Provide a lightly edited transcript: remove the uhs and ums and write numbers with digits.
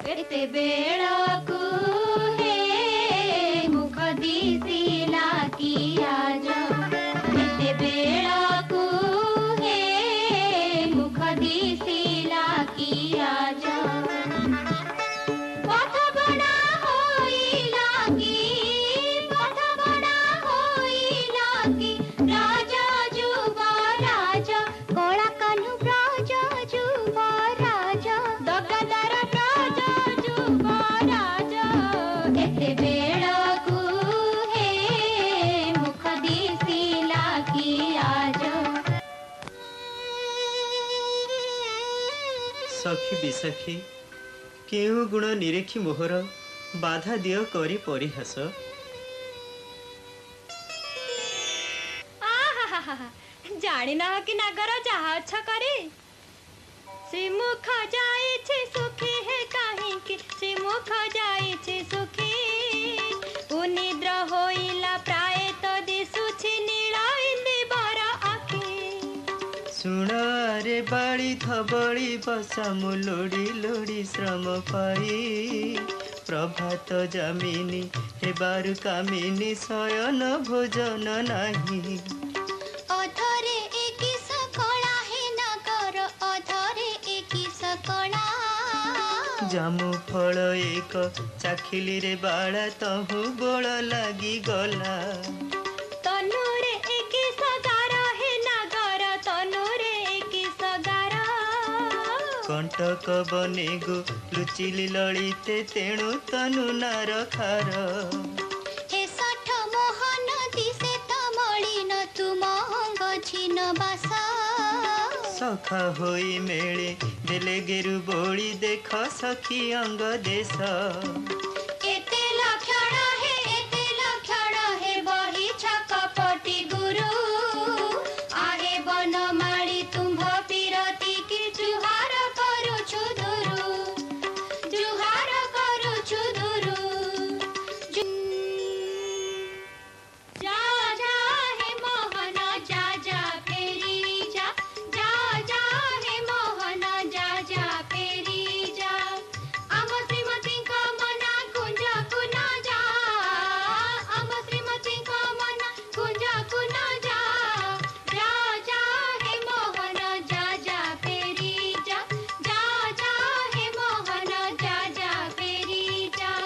एते बेळकु हे मुख दिसिला कि आज एते बेळकु हे मुख दिसिला कि आज पथ बड़ा होइला कि पथ बड़ा होइला कि राजा जुबराज कोळा कान्हु ब्रज जुबराज दगदार ब्रज जुबराज एते बेळकु हे मुख दिसिला कि आज सखी विसखी केउ गुण निरेखी मोहर बाधा दियो करी परिहास जानी ना कि नागर जहा अच्छा करे श्रीमुख जाए सुखी है कहीं कि श्रीमुख जाए सुखी उनिद्र होइला प्राय तो दिसुछि नीला इंदिवर आखि सुण रे बाड़ी थबड़ी बसा मु लोड़ी लोड़ी श्रम पाई प्रभात जामिनी हे बारु कामिनी शयन भोजन नाही अधरे एकी सकला हे नगर अधरे एकी सकला जामु फल एक चाखिली रे बाड़ा तहु बोल लागी गला तनुरे एकी सगार हे नगर तनुरे एकी सगार कंटक बने गो लुचिली ललिते तेणु तनु नार खार हे षठ मोहन दिसे तमलिन तुमंग छिन बासा सखा होई मेले देले गेरु बोली देख सखी अंग देश